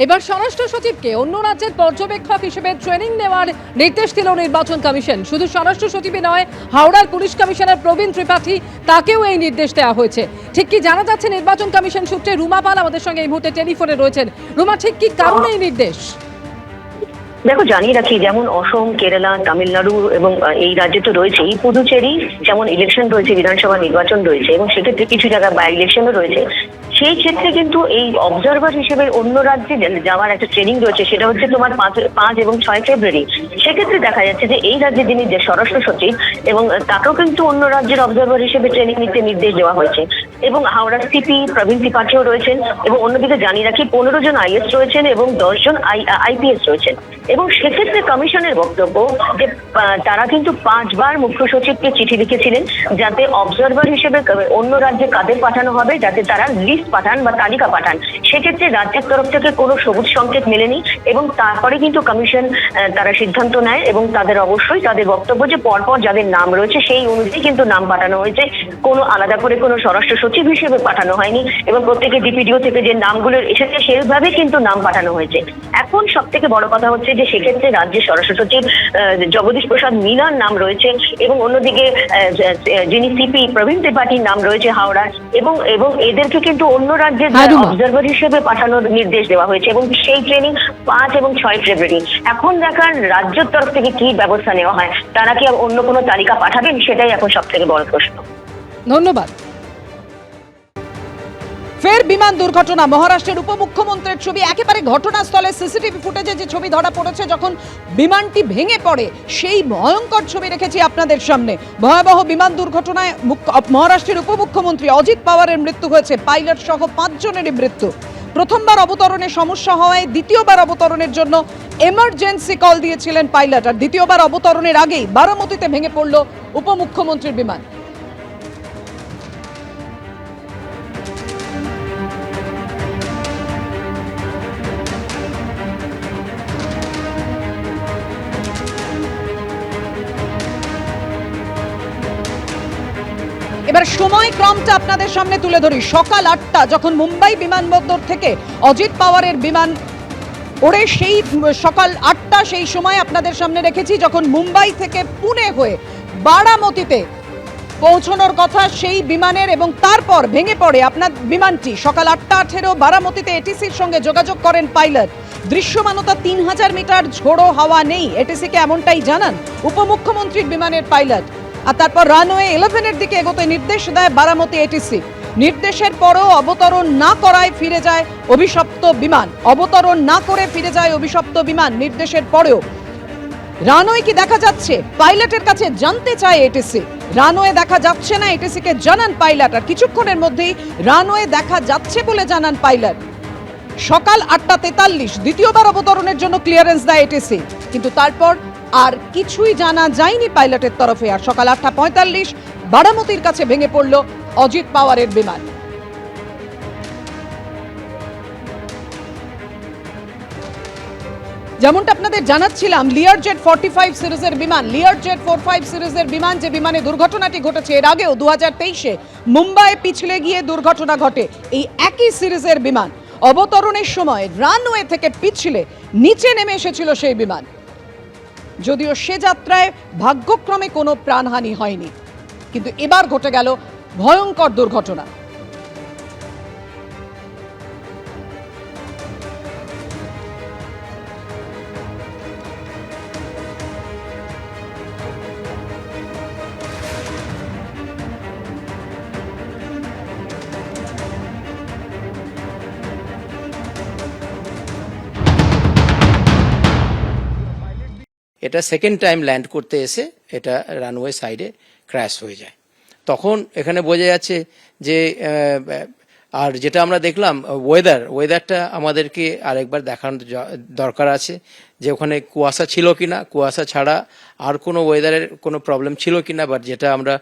এবার স্বরাষ্ট্র সচিবকে অন্য রাজ্যের পর্যবেক্ষক হিসেবে ট্রেনিং নেওয়ার নির্দেশ দিল নির্বাচন কমিশন। শুধু স্বরাষ্ট্র সচিবই নয়, হাওড়ার পুলিশ কমিশনার প্রবীণ ত্রিপাঠী, তাকেও এই নির্দেশ দেওয়া হয়েছে। ঠিক কি জানা যাচ্ছে নির্বাচন কমিশন সূত্রে? রুমা পাল আমাদের সঙ্গে এই মুহূর্তে টেলিফোনে রয়েছেন। রুমা, ঠিক কি কারণে এই নির্দেশ? দেখো, জানিয়ে রাখি, যেমন অসম, কেরালা, তামিলনাড়ু এবং এই রাজ্যে তো রয়েছে, এই পুদুচেরি যেমন ইলেকশন রয়েছে, বিধানসভা নির্বাচন রয়েছে এবং সেক্ষেত্রে কিছু জায়গায় বাই ইলেকশনও রয়েছে। সেই ক্ষেত্রে কিন্তু এই অবজারভার হিসেবে অন্য রাজ্যে যাওয়ার একটা ট্রেনিং রয়েছে, সেটা হচ্ছে তোমার 5 এবং 6 ফেব্রুয়ারি। সেক্ষেত্রে দেখা যাচ্ছে যে এই রাজ্যে যিনি যে স্বরাষ্ট্র সচিব এবং তাকেও কিন্তু অন্য রাজ্যের অবজারভার হিসেবে ট্রেনিং নিতে নির্দেশ দেওয়া হয়েছে। এবং হাওড়ার সিপি প্রবীণ ত্রিপাঠীও রয়েছেন এবং অন্যদিকে জানিয়ে রাখি 15 জন আইএস রয়েছেন এবং 10 জন আইপিএস রয়েছেন। এবং সেক্ষেত্রে কমিশনের বক্তব্য যে তারা কিন্তু 5 বার মুখ্য সচিবকে চিঠি লিখেছিলেন যাতে অবজারভার হিসেবে অন্য রাজ্যে কাদের পাঠানো হবে, যাতে তারা লিস্ট পাঠান বা তালিকা পাঠান। সেক্ষেত্রে রাজ্যের তরফ থেকে কোনো সবুজ সংকেত মেলেনি এবং তারপরে কিন্তু কমিশন তারা সিদ্ধান্ত নেয় এবং তাদের অবশ্যই তাদের বক্তব্য যে পরপর যাদের নাম রয়েছে সেই অনুযায়ী কিন্তু নাম পাঠানো হয়েছে, কোনো আলাদা করে কোনো স্বরাষ্ট্র সচিব হিসেবে পাঠানো হয়নি এবং প্রত্যেকের ডিপিডিও থেকে যে নামগুলো এসেছে সেইভাবে কিন্তু নাম পাঠানো হয়েছে। এখন সব থেকে বড় কথা হচ্ছে যে সেক্ষেত্রে রাজ্যের স্বরাষ্ট্র সচিব জগদীশ প্রসাদ মীনার নাম রয়েছে এবং অন্যদিকে যিনি সিপি প্রবীণ ত্রিপাঠীর নাম রয়েছে হাওড়ার, এবং এবং এদেরকে কিন্তু অন্য রাজ্যের অবজারভার হিসেবে পাঠানোর নির্দেশ দেওয়া হয়েছে এবং সেই ট্রেনিং 5 এবং 6 ফেব্রুয়ারি। এখন দেখার রাজ্যের তরফ থেকে কি ব্যবস্থা নেওয়া হয়, তারা কি অন্য কোনো তালিকা পাঠাবেন, সেটাই এখন সব থেকে বড় প্রশ্ন। ধন্যবাদ। ফের বিমান দুর্ঘটনা। মহারাষ্ট্রের উপমুখ্যমন্ত্রীর ছবি, একেবারে ঘটনাস্থলে সিসিটিভি ফুটেজে যে ছবি ধরা পড়েছে যখন বিমানটি ভেঙে পড়ে, সেই ভয়ঙ্কর ছবি রেখেছি আপনাদের সামনে। ভয়াবহ বিমান দুর্ঘটনায় মহারাষ্ট্রের উপমুখ্যমন্ত্রী অজিত পাওয়ারের মৃত্যু হয়েছে, পাইলট সহ 5 জনেরই মৃত্যু। প্রথমবার অবতরণে সমস্যা হওয়ায় দ্বিতীয়বার অবতরণের জন্য এমার্জেন্সি কল দিয়েছিলেন পাইলট, আর দ্বিতীয়বার অবতরণের আগেই বারামতিতে ভেঙে পড়ল উপমুখ্যমন্ত্রীর বিমান। এবার সময়ক্রমটা আপনাদের সামনে তুলে ধরি। সকাল 8টা যখন মুম্বাই বিমানবন্দর থেকে অজিত পাওয়ারের বিমান ওড়ে, সেই সকাল 8টা সেই সময় আপনাদের সামনে রেখেছি যখন মুম্বাই থেকে পুনে হয়ে বারামতিতে পৌঁছানোর কথা সেই বিমানের, এবং তারপর ভেঙে পড়ে আপনার বিমানটি। সকাল 8:18 বারামতিতে এটিসির সঙ্গে যোগাযোগ করেন পাইলট। দৃশ্যমানতা 3000 মিটার, ঝোড়ো হাওয়া নেই, এটিসিকে এমনটাই জানান উপমুখ্যমন্ত্রীর বিমানের পাইলট। আর তারপর রানওয়ে 11-এর দিকে এগোতে নির্দেশ দেয় বারামতি এটিসি। নির্দেশের পরও অবতরণ না করায় ফিরে যায় অভিশপ্ত বিমান। অবতরণ না করে ফিরে যায় অভিশপ্ত বিমান নির্দেশের পরেও। রানওয়ে কি দেখা যাচ্ছে, পাইলটের কাছে জানতে চায় এটিসি। রানওয়ে দেখা যাচ্ছে না, এটিসিকে জানান পাইলট, আর কিছুক্ষণের মধ্যেই রানওয়ে দেখা যাচ্ছে বলে জানান পাইলট। সকাল 8:43 দ্বিতীয়বার অবতরণের জন্য ক্লিয়ারেন্স দেয় এটিসি, কিন্তু তারপর আর কিছুই জানা যায়নি পাইলটের তরফে। আর সকাল 8:45 বারামতির কাছে ভেঙে পড়ল অজিত পাওয়ারের বিমান। যেমনটা আপনাদের জানাচ্ছিলাম, লিয়ারজেট 45 সিরিজের বিমান, লিয়ারজেট 45 সিরিজের বিমান, যে বিমানে দুর্ঘটনাটি ঘটেছে এর আগেও 2023-এ মুম্বাইয়ে পিছলে গিয়ে দুর্ঘটনা ঘটে। এই একই সিরিজের বিমান অবতরণের সময় রানওয়ে থেকে পিছলে নিচে নেমে এসেছিল সেই বিমান। যদিও সে যাত্রায় ভাগ্যক্রমে কোনো প্রাণহানি হয়নি, কিন্তু এবার ঘটে গেল ভয়ঙ্কর দুর্ঘটনা। এটা সেকেন্ড টাইম ল্যান্ড করতে এসে এটা রানওয়ে সাইডে ক্র্যাশ হয়ে যায়। তখন এখানে বোঝা যাচ্ছে যে, আর যেটা আমরা দেখলাম ওয়েদারটা আমাদেরকে আরেকবার দেখানোর দরকার আছে যে ওখানে কুয়াশা ছিল কিনা, কুয়াশা ছাড়া আর কোনো ওয়েদারের কোনো প্রবলেম ছিল কিনা। বাট যেটা আমরা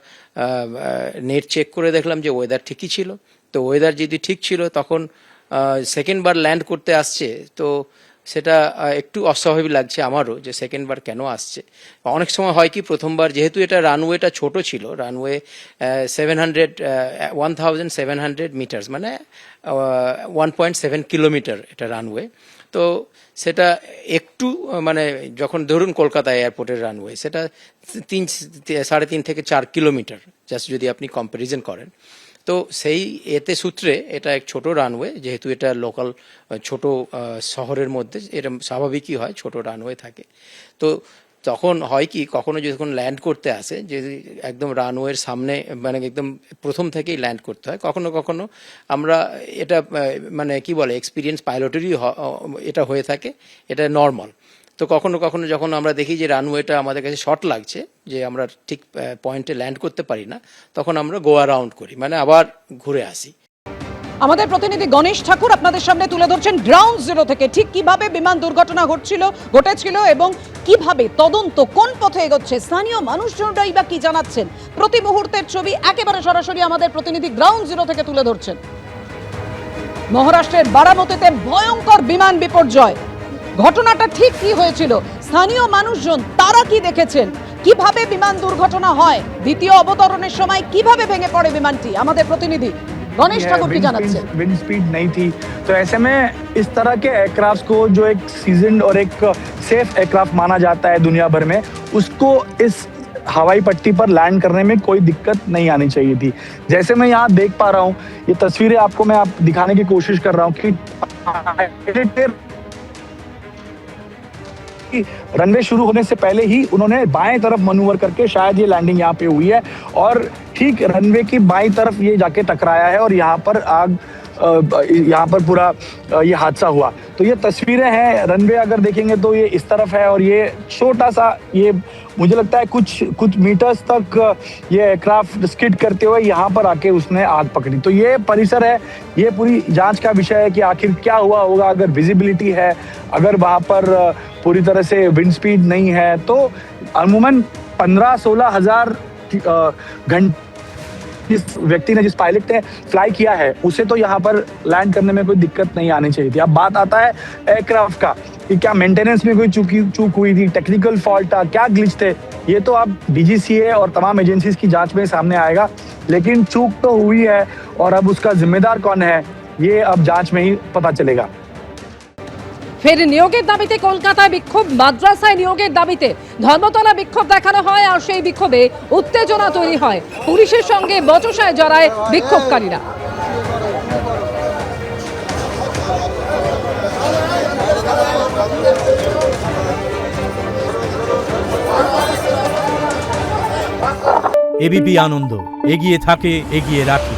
নেট চেক করে দেখলাম যে ওয়েদার ঠিকই ছিল। তো ওয়েদার যদি ঠিক ছিল তখন সেকেন্ড বার ল্যান্ড করতে আসছে, তো সেটা একটু অস্বাভাবিক লাগছে আমারও, যে সেকেন্ডবার কেন আসছে। অনেক সময় হয় কি, প্রথমবার যেহেতু এটা রানওয়েটা ছোট ছিল, রানওয়ে 1700 মিটার্স, মানে 1.7 কিলোমিটার এটা রানওয়ে। তো সেটা একটু মানে যখন ধরুন কলকাতা এয়ারপোর্টের রানওয়ে, সেটা 3.5 থেকে 4 কিলোমিটার, জাস্ট যদি আপনি কম্প্যারিজন করেন। তো সেই এতে সূত্রে এটা এক ছোট রানওয়ে, যেহেতু এটা লোকাল ছোট শহরের মধ্যে, এটা স্বাভাবিকই হয়, ছোট রানওয়ে থাকে। তো তখন হয় কি, কখনো যখন ল্যান্ড করতে আসে, যদি একদম রানওয়ের সামনে, মানে একদম প্রথম থেকেই ল্যান্ড করতে হয়, কখনো কখনো আমরা এটা মানে কি বলে, এক্সপিরিয়েন্স পাইলটেরই এটা হয়ে থাকে, এটা নর্মাল। তো কখনো কখনো যখন আমরা দেখি যে রানওয়েটা আমাদের কাছে শর্ট লাগছে, যে আমরা ঠিক পয়েন্টে ল্যান্ড করতে পারি না, তখন আমরা গো অ্যারাউন্ড করি, মানে আবার ঘুরে আসি। আমাদের প্রতিনিধি গণেশ ঠাকুর আপনাদের সামনে তুলে ধরছেন গ্রাউন্ড জিরো থেকে ঠিক কিভাবে বিমান দুর্ঘটনা ঘটেছিল এবং কিভাবে তদন্ত কোন পথে এগোচ্ছে, স্থানীয় মানুষজনরাই বা কি জানাচ্ছেন। প্রতি মুহূর্তের ছবি একেবারে সরাসরি আমাদের প্রতিনিধি গ্রাউন্ড জিরো থেকে তুলে ধরছেন। মহারাষ্ট্রের বারামতিতে ভয়ঙ্কর বিমান বিপর্যয়, ঘটনাটা ঠিক কি হয়েছিল, স্থানীয় মানুষজন তারা কি দেখেছেন, কিভাবে বিমান দুর্ঘটনা হয়, দ্বিতীয় অবতরণের সময় কিভাবে ভেঙে পড়ে বিমানটি, আমাদের প্রতিনিধি गणेश ठाकुर की জানাচ্ছেন। विंड स्पीड नहीं थी, तो ऐसे में इस तरह के एयरक्राफ्ट को, जो एक सीजन्ड और एक सेफ एयरक्राफ्ट माना जाता है दुनिया भर में, उसको इस हवाई पट्टी पर लैंड करने में कोई दिक्कत नहीं आनी चाहिए थी। जैसे मैं यहाँ देख पा रहा हूँ, ये तस्वीरें आपको मैं दिखाने की कोशिश कर रहा हूँ कि रनवे शुरू होने से पहले ही उन्होंने बाएं तरफ मनूवर करके शायद ये लैंडिंग यहाँ पे हुई है, और ठीक रनवे की बाईं तरफ ये जाके टकराया है, और यहाँ पर यहाँ पर पूरा ये हादसा हुआ। तो ये तस्वीरें हैं, रनवे अगर देखेंगे तो ये इस तरफ है, और ये छोटा सा, ये मुझे लगता है कुछ मीटर्स तक ये एयरक्राफ्ट स्किड करते हुए यहाँ पर आके उसने आग पकड़ी। तो ये परिसर है, ये पूरी जांच का विषय है कि आखिर क्या हुआ होगा। अगर विजिबिलिटी है, अगर वहाँ पर पूरी तरह से विंड स्पीड नहीं है, तो अमूमन 15-16 हज़ार घंटे जिस व्यक्ति ने, जिस पायलट ने फ्लाई किया है, उसे तो यहाँ पर लैंड करने में कोई दिक्कत नहीं आनी चाहिए थी। अब बात आता है एयरक्राफ्ट का, कि क्या मेंटेनेंस में कोई चूक हुई थी, टेक्निकल फॉल्ट था, क्या ग्लिच थे, ये तो अब डीजीसीए और तमाम एजेंसीज की जांच में सामने आएगा। लेकिन चूक तो हुई है, और अब उसका जिम्मेदार कौन है, ये अब जांच में ही पता चलेगा। ফের নিয়োগের দাবিতে কলকাতায় বিক্ষোভ, মাদ্রাসায় নিয়োগের দাবিতে ধর্মতলা বিক্ষোভ দেখানো হয়, আর সেই বিক্ষোভে উত্তেজনা তৈরি হয়, পুলিশের সঙ্গে বচসায় জড়ায় বিক্ষোভকারীরা। এবিপি আনন্দ, এগিয়ে থাকে, এগিয়ে রাখে।